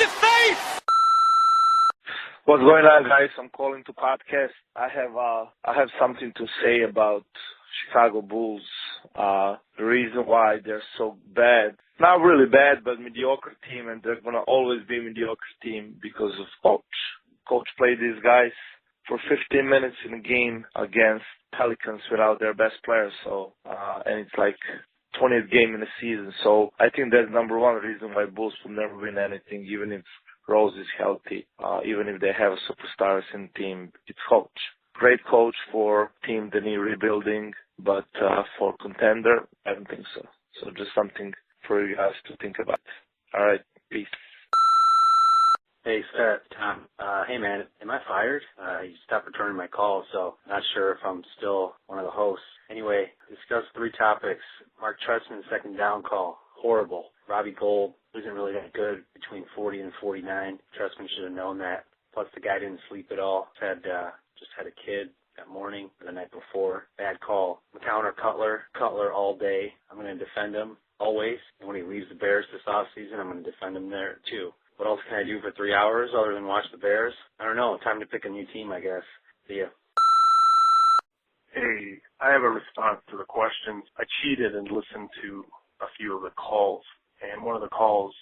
InTheFace! What's going on, guys? I'm calling to podcast. I have something to say about Chicago Bulls. The reason why they're so bad, not really bad, but mediocre team, and they're gonna always be a mediocre team because of coach. Coach played these guys for 15 minutes in a game against Pelicans without their best players. So, and it's like 20th game in the season. So I think that's number one reason why Bulls will never win anything, even if Rose is healthy, even if they have superstars in the team. It's coach. Great coach for team that need rebuilding, but for contender, I don't think so. So just something for you guys to think about. All right, peace. Hey, Scott, Tom. Hey, man, am I fired? You stopped returning my calls, so not sure if I'm still one of the hosts. Anyway, discuss 3 topics. Mark Trestman's second down call, horrible. Robbie Gould isn't really that good between 40 and 49. Trestman should have known that. Plus, the guy didn't sleep at all. Just had a kid that morning or the night before. Bad call. McCown or Cutler? Cutler all day. I'm going to defend him always. And when he leaves the Bears this offseason, I'm going to defend him there, too. What else can I do for 3 hours other than watch the Bears? I don't know. Time to pick a new team, I guess. See ya. Hey, I have a response to the questions. I cheated and listened to a few of the calls, and one of the calls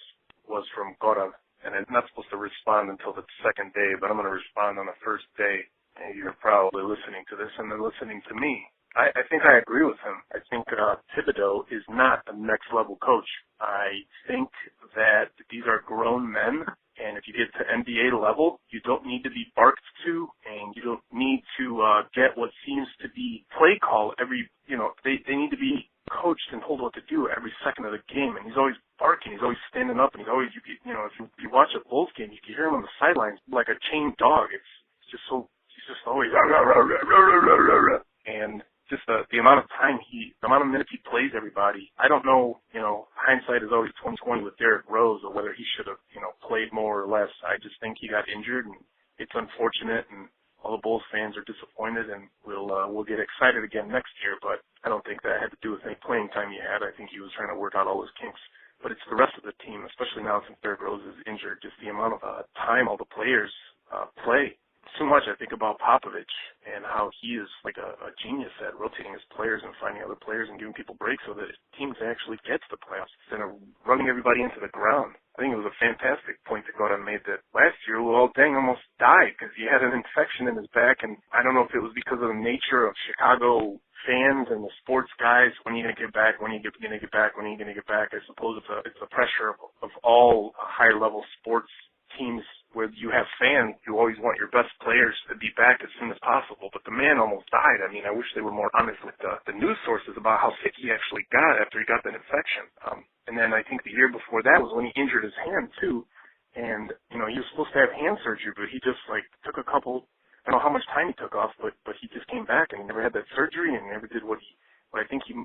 was from Goran, and I'm not supposed to respond until the second day, but I'm going to respond on the first day, and you're probably listening to this and then listening to me. I think I agree with him. I think Thibodeau is not a next-level coach. I think that these are grown men, and if you get to NBA level, you don't need to be barked to, and you don't need to get what seems to be play call every, they need to be coached and told what to do every second of the game, and he's always barking, he's always standing up, and he's always, if you watch a Bulls game, you can hear him on the sidelines like a chained dog. It's just so, he's just always, and just the amount of time the amount of minutes he plays everybody. I don't know, hindsight is always 20/20 with Derrick Rose, or whether he should have, played more or less. I just think he got injured, and it's unfortunate, and all the Bulls fans are disappointed, and we'll get excited again next year, but I don't think that had to do with any playing time he had. I think he was trying to work out all his kinks. But it's the rest of the team, especially now since Derrick Rose is injured, just the amount of time all the players play. Too much I think about Popovich and how he is like a genius at rotating his players and finding other players and giving people breaks so that his team actually gets the playoffs instead of running everybody into the ground. I think it was a fantastic point that Gordon made that last year, Deng almost died because he had an infection in his back, and I don't know if it was because of the nature of Chicago fans and the sports guys. When are you going to get back? When are you going to get back? When are you going to get back? I suppose it's the pressure of all higher-level sports teams where you have fans. You always want your best players to be back as soon as possible, but the man almost died. I mean, I wish they were more honest with the news sources about how sick he actually got after he got that infection. And then I think the year before that was when he injured his hand too, and he was supposed to have hand surgery, but he just took a couple. I don't know how much time he took off, but he just came back and he never had that surgery and never did what I think he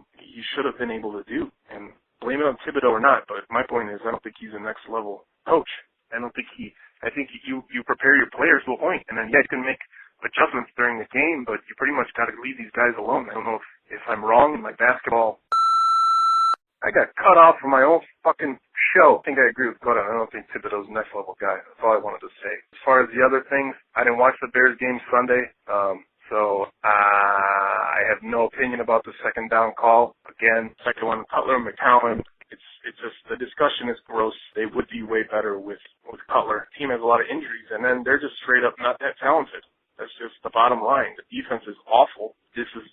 should have been able to do. And blame it on Thibodeau or not, but my point is I don't think he's a next level coach. I think you prepare your players to a point, and then you guys can make adjustments during the game, but you pretty much got to leave these guys alone. I don't know if I'm wrong in my basketball. I got cut off from my own fucking show. I think I agree with Gordon. I don't think Thibodeau's next level guy. That's all I wanted to say. As far as the other things, I didn't watch the Bears game Sunday, so I have no opinion about the second down call. Again, second one, Cutler, McCown. It's just the discussion is gross. They would be way better with Cutler. The team has a lot of injuries, and then they're just straight up not that talented. That's just the bottom line. The defense is awful. This is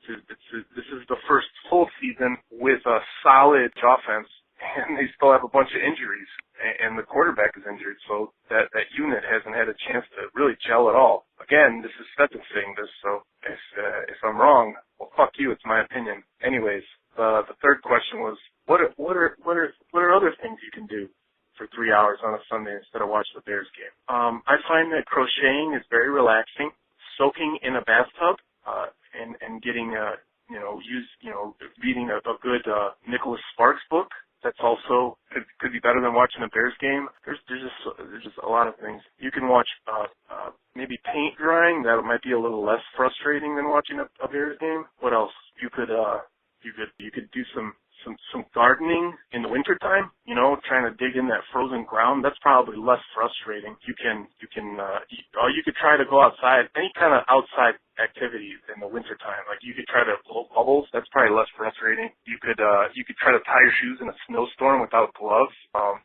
this is the first full season with a solid offense, and they still have a bunch of injuries, and the quarterback is injured, so that unit hasn't had a chance to really gel at all. Again, this is Stetson saying this, so if I'm wrong, well, fuck you. It's my opinion. Anyways, the third question was, what are other things you can do for 3 hours on a Sunday instead of watch the Bears game? I find that crocheting is very relaxing. Soaking in a bathtub and getting reading a good Nicholas Sparks book. That's also could be better than watching a Bears game. There's just a lot of things you can watch. Maybe paint drying. That might be a little less frustrating than watching a Bears game. What else? You could do some some gardening in the wintertime, trying to dig in that frozen ground, that's probably less frustrating. You could try to go outside, any kind of outside activity in the wintertime. Like you could try to blow bubbles, that's probably less frustrating. You could try to tie your shoes in a snowstorm without gloves,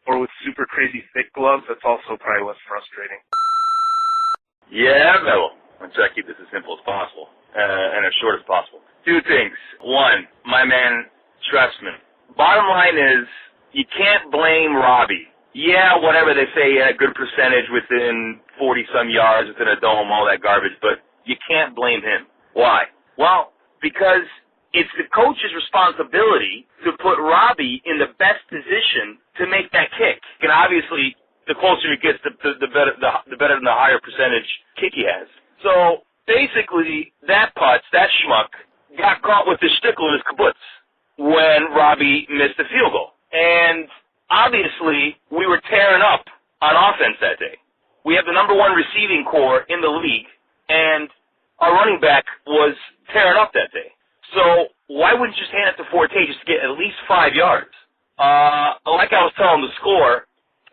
or with super crazy thick gloves, that's also probably less frustrating. Yeah, Bill. I'm trying to keep this as simple as possible, and as short as possible. Two things. One, my man Trustman. Bottom line is, you can't blame Robbie. Yeah, whatever they say, yeah, good percentage within 40-some yards within a dome, all that garbage, but you can't blame him. Why? Well, because it's the coach's responsibility to put Robbie in the best position to make that kick. And obviously, the closer he gets, the better and the higher percentage kick he has. So, basically, that putz, that schmuck, got caught with the stickle in his kibbutz when Robbie missed the field goal. And obviously, we were tearing up on offense that day. We have the number one receiving core in the league, and our running back was tearing up that day. So why wouldn't you just hand it to Forte just to get at least 5 yards? Like I was telling the score,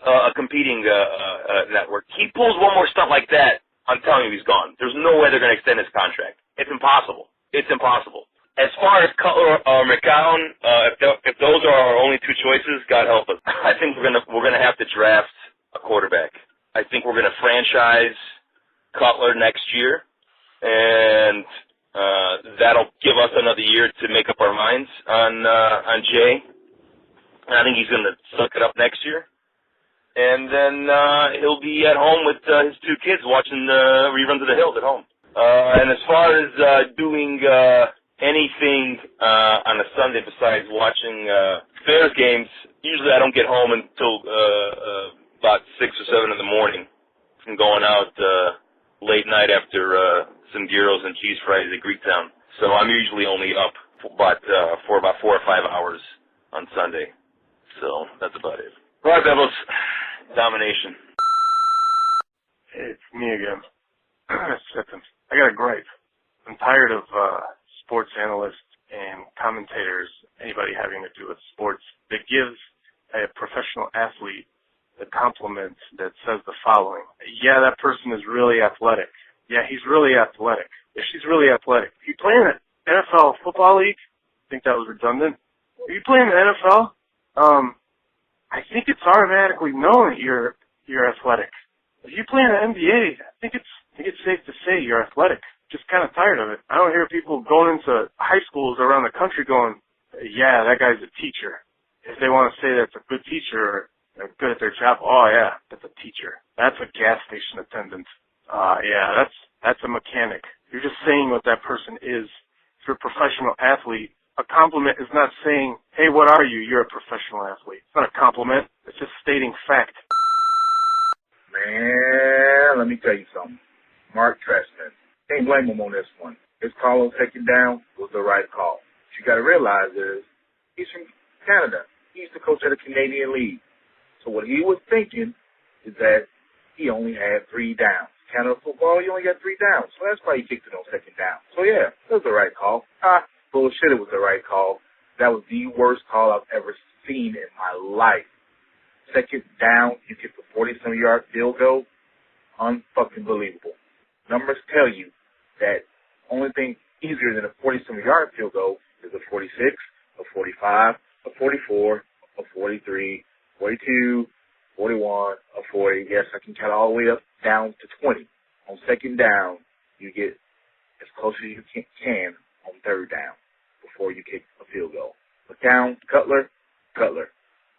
a competing network, he pulls one more stunt like that, I'm telling you he's gone. There's no way they're going to extend his contract. It's impossible. It's impossible. As far as Cutler or McCown, if those are our only two choices, God help us. I think we're gonna have to draft a quarterback. I think we're gonna franchise Cutler next year, and that'll give us another year to make up our minds on Jay. And I think he's gonna suck it up next year, and then he'll be at home with his two kids watching reruns of The Hills at home. And as far as doing anything on a Sunday besides watching Bears games, usually I don't get home until about 6 or 7 in the morning from going out late night after some gyros and cheese fries at Greektown. So I'm usually only up for about 4 or 5 hours on Sunday. So that's about it. Right, Devils. Domination. It's me again. I got a gripe. I'm tired of sports analysts and commentators, anybody having to do with sports, that gives a professional athlete the compliment that says the following: yeah, that person is really athletic. Yeah, he's really athletic. Yeah, she's really athletic. If you play in the NFL football league, I think that was redundant. If you play in the NFL, I think it's automatically known that you're athletic. If you play in the NBA, I think it's safe to say you're athletic. Just kind of tired of it. I don't hear people going into high schools around the country going, yeah, that guy's a teacher. If they want to say that's a good teacher or they're good at their job, oh yeah, that's a teacher. That's a gas station attendant. Yeah, that's a mechanic. You're just saying what that person is. If you're a professional athlete, a compliment is not saying, hey, what are you? You're a professional athlete. It's not a compliment. It's just stating fact. Man, let me tell you something. Mark Trestman. Can't blame him on this one. His call on second down was the right call. What you got to realize is he's from Canada. He used to coach at a Canadian league. So what he was thinking is that he only had 3 downs. Canada football, he only got 3 downs. So that's why he kicked it on second down. So yeah, it was the right call. Bullshit, it was the right call. That was the worst call I've ever seen in my life. Second down, you kick a 40-some-yard field goal. Unfucking believable. Numbers tell you that only thing easier than a 40-some-yard field goal is a 46, a 45, a 44, a 43, 42, 41, a 40. Yes, I can count all the way up down to 20. On second down, you get as close as you can on third down before you kick a field goal. McCown, Cutler,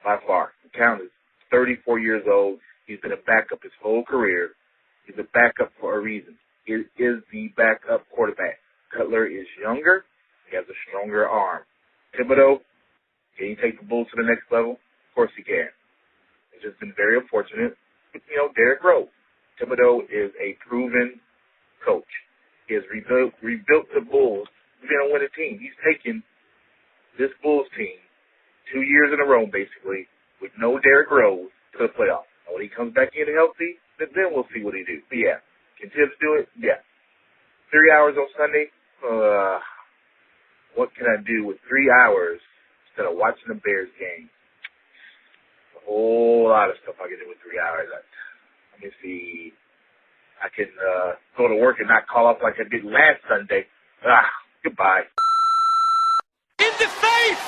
by far. McCown is 34 years old. He's been a backup his whole career. He's a backup for a reason. He is the backup quarterback. Cutler is younger. He has a stronger arm. Thibodeau, can he take the Bulls to the next level? Of course he can. It's just been very unfortunate. Derrick Rose. Thibodeau is a proven coach. He has rebuilt the Bulls. He's going to win a team. He's taken this Bulls team 2 years in a row, basically, with no Derrick Rose to the playoffs. And when he comes back in healthy, then we'll see what he do. But yeah, can Tibbs do it? Yeah. 3 hours on Sunday? What can I do with 3 hours instead of watching the Bears game. A whole lot of stuff I can do with 3 hours. Let me see. I can go to work and not call up like I did last Sunday. Goodbye. InTheFace!